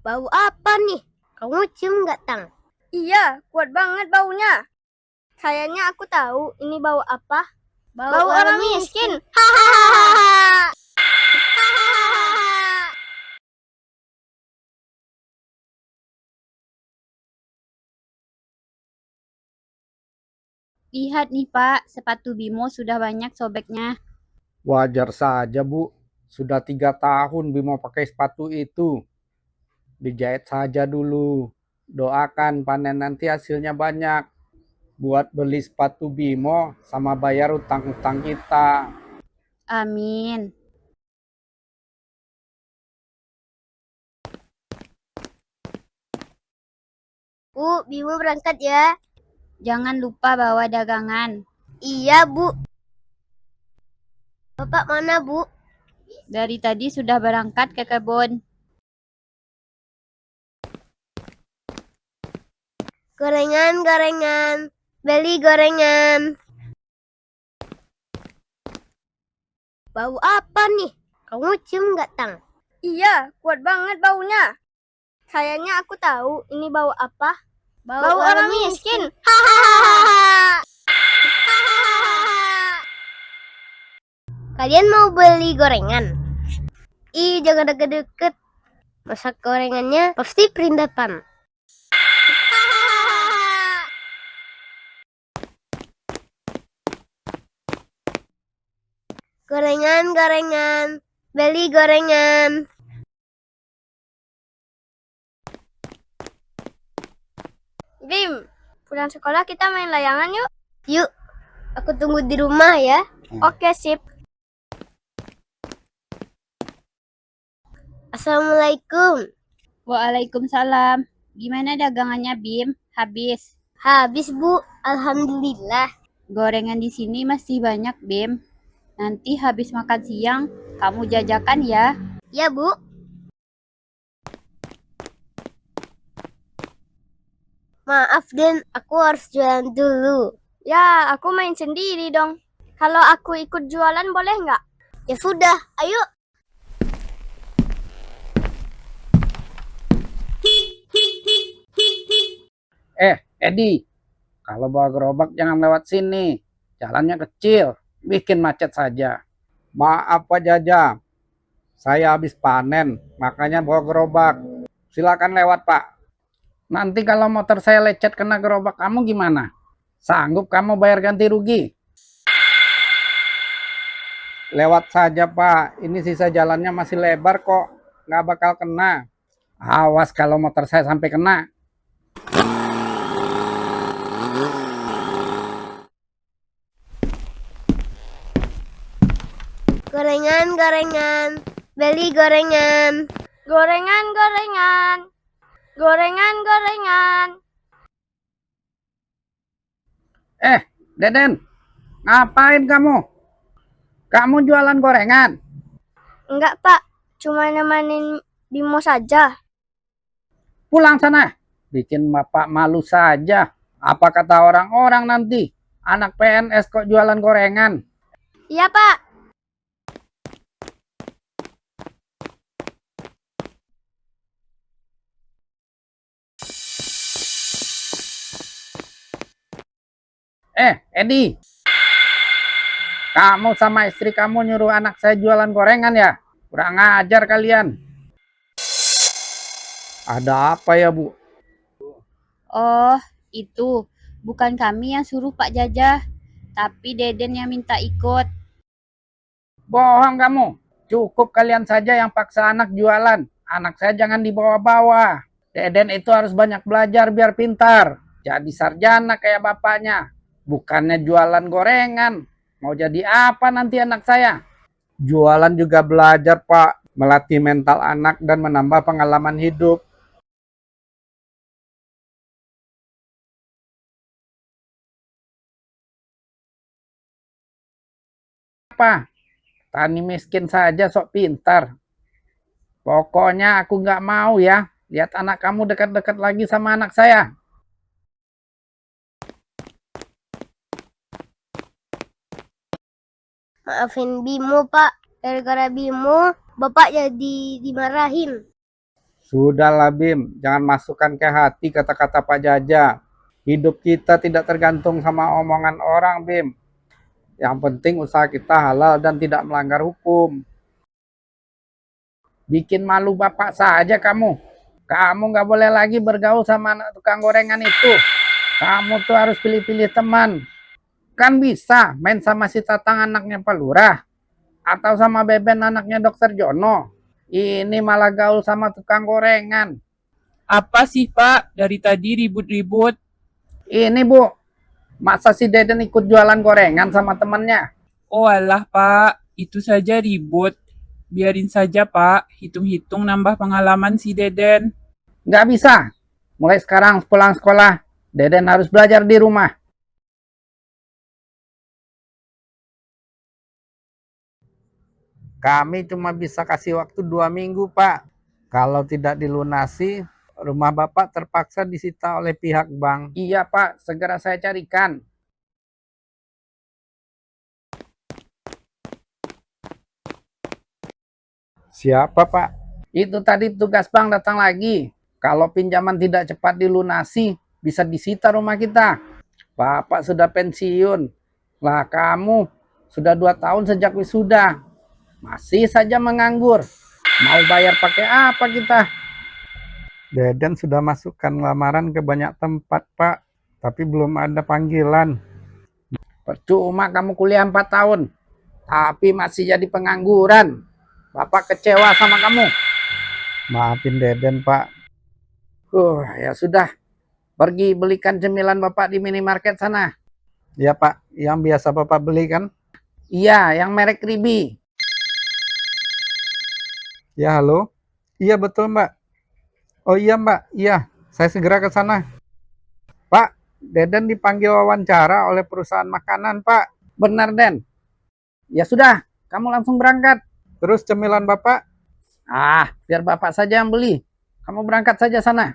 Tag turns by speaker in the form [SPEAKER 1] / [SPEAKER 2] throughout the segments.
[SPEAKER 1] Bau apa nih? Kamu cium nggak, Tang?
[SPEAKER 2] Iya, kuat banget baunya. Kayaknya aku tahu ini bau apa. Bau orang miskin. Hahaha.
[SPEAKER 3] Lihat nih Pak, sepatu Bimo sudah banyak sobeknya.
[SPEAKER 4] Wajar saja, Bu. Sudah 3 tahun Bimo pakai sepatu itu. Dijahit saja dulu. Doakan panen nanti hasilnya banyak. Buat beli sepatu Bimo sama bayar utang-utang kita.
[SPEAKER 3] Amin.
[SPEAKER 1] Bu, Bimo berangkat ya.
[SPEAKER 3] Jangan lupa bawa dagangan.
[SPEAKER 1] Iya, Bu. Bapak mana, Bu?
[SPEAKER 3] Dari tadi sudah berangkat ke kebun.
[SPEAKER 1] Gorengan, gorengan. Beli gorengan. Bau apa nih? Kamu cium nggak, Tang?
[SPEAKER 2] Iya, kuat banget baunya. Kayaknya aku tahu ini bau apa. Bau orang miskin. Hahaha.
[SPEAKER 1] Kalian mau beli gorengan? Ih, jangan deket-deket. Masak gorengannya pasti perindapan. Gorengan, gorengan. Beli gorengan.
[SPEAKER 2] Bim, pulang sekolah kita main layangan yuk.
[SPEAKER 1] Yuk, aku tunggu di rumah ya.
[SPEAKER 2] Oke, sip.
[SPEAKER 1] Assalamualaikum.
[SPEAKER 3] Waalaikumsalam. Gimana dagangannya Bim? Habis.
[SPEAKER 1] Habis, Bu. Alhamdulillah.
[SPEAKER 3] Gorengan di sini masih banyak Bim. Nanti habis makan siang, kamu jajakan ya.
[SPEAKER 1] Ya, Bu. Maaf, Den. Aku harus jualan dulu.
[SPEAKER 2] Ya, aku main sendiri dong. Kalau aku ikut jualan boleh nggak?
[SPEAKER 1] Ya sudah, ayo.
[SPEAKER 4] Edi, kalau bawa gerobak jangan lewat sini. Jalannya kecil, bikin macet saja. Maaf Pak Jaja, saya habis panen, makanya bawa gerobak. Silakan lewat Pak. Nanti kalau motor saya lecet kena gerobak kamu gimana? Sanggup kamu bayar ganti rugi? Lewat saja Pak, ini sisa jalannya masih lebar kok. Nggak bakal kena. Awas kalau motor saya sampai kena.
[SPEAKER 1] Gorengan, gorengan. Beli gorengan.
[SPEAKER 2] Gorengan, gorengan. Gorengan, gorengan.
[SPEAKER 4] Deden, ngapain kamu? Kamu jualan gorengan?
[SPEAKER 2] Enggak, Pak. Cuma nemenin Bimo saja.
[SPEAKER 4] Pulang sana. Bikin bapak malu saja. Apa kata orang-orang nanti? Anak PNS kok jualan gorengan?
[SPEAKER 2] Iya, Pak.
[SPEAKER 4] Edi. Kamu sama istri kamu nyuruh anak saya jualan gorengan ya? Kurang ajar kalian. Ada apa ya, Bu?
[SPEAKER 3] Oh, itu. Bukan kami yang suruh Pak Jajah, tapi Deden yang minta ikut.
[SPEAKER 4] Bohong kamu. Cukup kalian saja yang paksa anak jualan. Anak saya jangan dibawa-bawa. Deden itu harus banyak belajar biar pintar. Jadi sarjana kayak bapaknya. Bukannya jualan gorengan. Mau jadi apa nanti anak saya? Jualan juga belajar, Pak. Melatih mental anak dan menambah pengalaman hidup. Apa? Tani miskin saja sok pintar. Pokoknya aku nggak mau ya. Lihat anak kamu dekat-dekat lagi sama anak saya.
[SPEAKER 1] Maafin Bimo, Pak. Gara-gara Bimo, Bapak jadi dimarahin.
[SPEAKER 4] Sudahlah Bim, jangan masukkan ke hati kata-kata Pak Jaja. Hidup kita tidak tergantung sama omongan orang, Bim. Yang penting usaha kita halal dan tidak melanggar hukum. Bikin malu bapak saja kamu. Kamu nggak boleh lagi bergaul sama anak tukang gorengan itu. Kamu tuh harus pilih-pilih teman. Kan bisa main sama si Tatang anaknya Pak Lurah. Atau sama Beben anaknya Dokter Jono. Ini malah gaul sama tukang gorengan.
[SPEAKER 5] Apa sih Pak? Dari tadi ribut-ribut.
[SPEAKER 4] Ini Bu, masa si Deden ikut jualan gorengan sama temennya?
[SPEAKER 5] Oh alah Pak, itu saja ribut. Biarin saja Pak, hitung-hitung nambah pengalaman si Deden.
[SPEAKER 4] Nggak bisa. Mulai sekarang pulang sekolah, Deden harus belajar di rumah. Kami cuma bisa kasih waktu 2 minggu, Pak. Kalau tidak dilunasi, rumah Bapak terpaksa disita oleh pihak bank. Iya, Pak. Segera saya carikan. Siapa, Pak? Itu tadi tugas bank datang lagi. Kalau pinjaman tidak cepat dilunasi, bisa disita rumah kita. Bapak sudah pensiun. Lah kamu sudah 2 tahun sejak wisuda. Masih saja menganggur. Mau bayar pakai apa kita? Deden sudah masukkan lamaran ke banyak tempat, Pak. Tapi belum ada panggilan. Percuma kamu kuliah 4 tahun. Tapi masih jadi pengangguran. Bapak kecewa sama kamu. Maafin Deden, Pak. Ya sudah. Pergi belikan cemilan Bapak di minimarket sana. Iya, Pak. Yang biasa Bapak beli kan? Iya, yang merek Ribi. Ya, halo. Iya, betul, Mbak. Oh iya, Mbak. Iya, saya segera ke sana. Pak, Deden dipanggil wawancara oleh perusahaan makanan, Pak. Benar, Den. Ya sudah, kamu langsung berangkat. Terus cemilan Bapak? Biar Bapak saja yang beli. Kamu berangkat saja sana.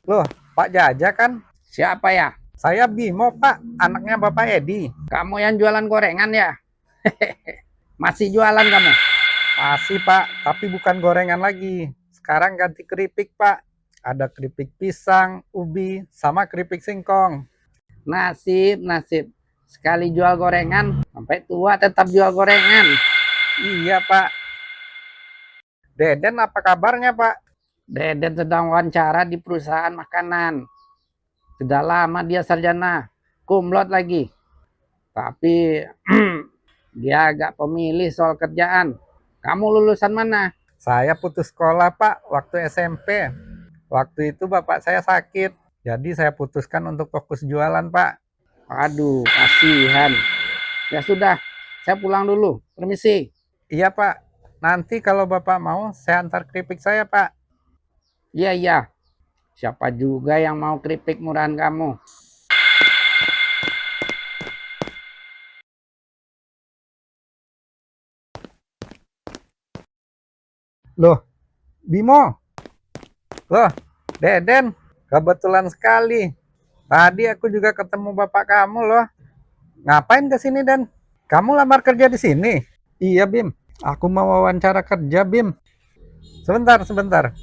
[SPEAKER 4] Loh, Pak Jaja kan? Siapa ya? Saya Bimo, Pak. Anaknya Bapak Edi. Kamu yang jualan gorengan ya? Masih jualan kamu? Masih, Pak. Tapi bukan gorengan lagi. Sekarang ganti keripik, Pak. Ada keripik pisang, ubi, sama keripik singkong. Nasib, nasib. Sekali jual gorengan, sampai tua tetap jual gorengan. Iya, Pak. Deden apa kabarnya, Pak? Deden sedang wawancara di perusahaan makanan. Sudah lama dia sarjana, cum laude lagi. Tapi dia agak pemilih soal kerjaan. Kamu lulusan mana? Saya putus sekolah, Pak, waktu SMP. Waktu itu bapak saya sakit. Jadi saya putuskan untuk fokus jualan, Pak. Aduh, kasihan. Ya sudah, saya pulang dulu. Permisi. Iya, Pak. Nanti kalau Bapak mau, saya antar keripik saya, Pak. Iya, iya. Siapa juga yang mau keripik murahan kamu? Loh, Bimo. Loh, Deden. Kebetulan sekali. Tadi aku juga ketemu bapak kamu loh. Ngapain ke sini, Den? Kamu lamar kerja di sini? Iya, Bim. Aku mau wawancara kerja, Bim. Sebentar, sebentar.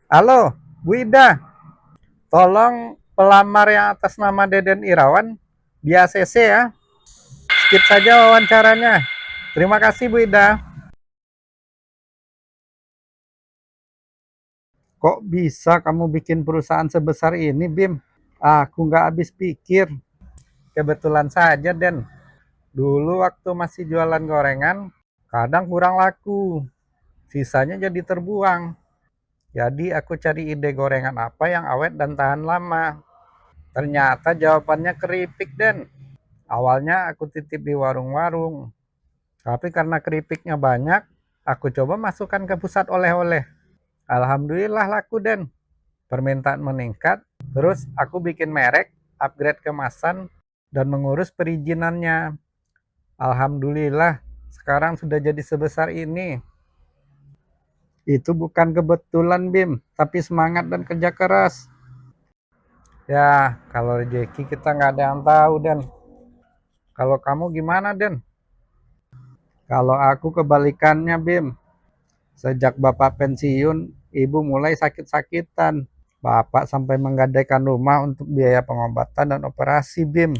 [SPEAKER 4] Halo, Bu Ida. Tolong pelamar yang atas nama Deden Irawan di ACC ya. Skip saja wawancaranya. Terima kasih, Bu Ida. Kok bisa kamu bikin perusahaan sebesar ini, Bim? Aku nggak habis pikir. Kebetulan saja, Den. Dulu waktu masih jualan gorengan, kadang kurang laku. Sisanya jadi terbuang. Jadi aku cari ide gorengan apa yang awet dan tahan lama. Ternyata jawabannya keripik, Den. Awalnya aku titip di warung-warung. Tapi karena keripiknya banyak, aku coba masukkan ke pusat oleh-oleh. Alhamdulillah laku, Den. Permintaan meningkat, terus aku bikin merek, upgrade kemasan, dan mengurus perizinannya. Alhamdulillah, sekarang sudah jadi sebesar ini. Itu bukan kebetulan, Bim, tapi semangat dan kerja keras. Ya, kalau rezeki kita nggak ada yang tahu, Den. Kalau kamu gimana, Den? Kalau aku kebalikannya, Bim. Sejak Bapak pensiun, Ibu mulai sakit-sakitan. Bapak sampai menggadaikan rumah untuk biaya pengobatan dan operasi, Bim.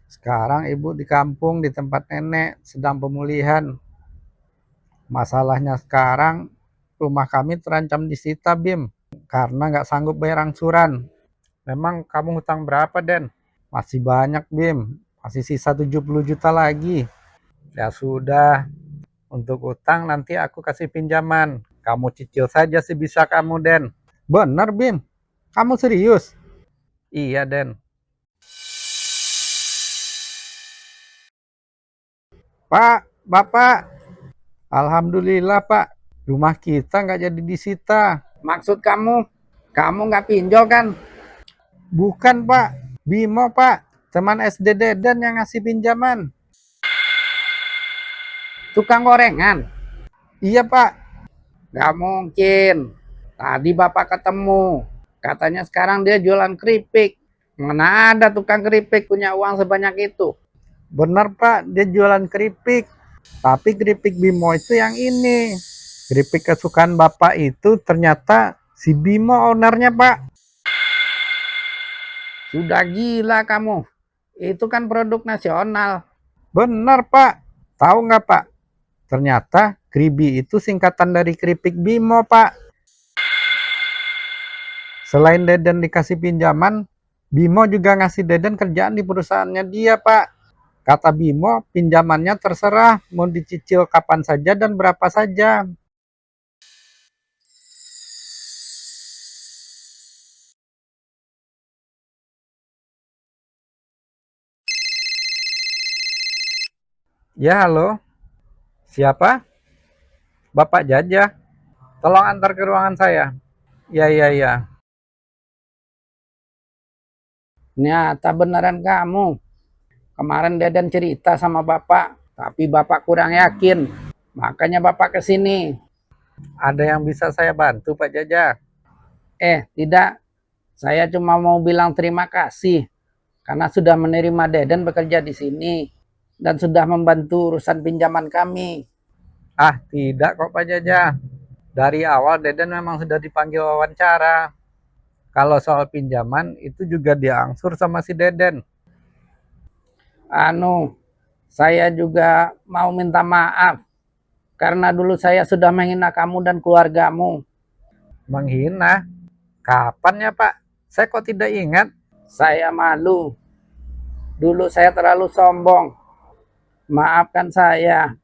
[SPEAKER 4] Sekarang Ibu di kampung di tempat nenek sedang pemulihan. Masalahnya sekarang rumah kami terancam disita, Bim, karena nggak sanggup bayar angsuran. Memang kamu hutang berapa, Den? Masih banyak, Bim. Masih sisa 70 juta lagi. Ya sudah, untuk utang nanti aku kasih pinjaman. Kamu cicil saja sebisa kamu, Den. Bener, Bim. Kamu serius? Iya, Den. Pak, Bapak. Alhamdulillah, Pak. Rumah kita nggak jadi disita. Maksud kamu nggak pinjol kan? Bukan, Pak. Bimo, Pak. Teman SD Deden yang ngasih pinjaman. Tukang gorengan? Iya, Pak. Nggak mungkin. Tadi Bapak ketemu. Katanya sekarang dia jualan keripik. Mana ada tukang keripik punya uang sebanyak itu? Benar, Pak. Dia jualan keripik. Tapi keripik Bimo itu yang ini. Keripik kesukaan Bapak itu ternyata si Bimo ownernya, Pak. Sudah gila kamu. Itu kan produk nasional. Benar, Pak. Tahu nggak, Pak? Ternyata Kribi itu singkatan dari keripik Bimo, Pak. Selain Deden dikasih pinjaman, Bimo juga ngasih Deden kerjaan di perusahaannya dia, Pak. Kata Bimo, pinjamannya terserah mau dicicil kapan saja dan berapa saja. Ya, halo. Siapa? Bapak Jajah. Tolong antar ke ruangan saya. Ya, ya, ya. Nyata beneran kamu. Kemarin Deden cerita sama Bapak, tapi Bapak kurang yakin. Makanya Bapak ke sini. Ada yang bisa saya bantu, Pak Jajah? Tidak. Saya cuma mau bilang terima kasih karena sudah menerima Deden bekerja di sini dan sudah membantu urusan pinjaman kami. Ah, tidak kok, Pak Jajah. Dari awal Deden memang sudah dipanggil wawancara. Kalau soal pinjaman itu juga diangsur sama si Deden. Saya juga mau minta maaf karena dulu saya sudah menghina kamu dan keluargamu. Menghina? Kapan ya, Pak? Saya kok tidak ingat. Saya malu. Dulu saya terlalu sombong. Maafkan saya.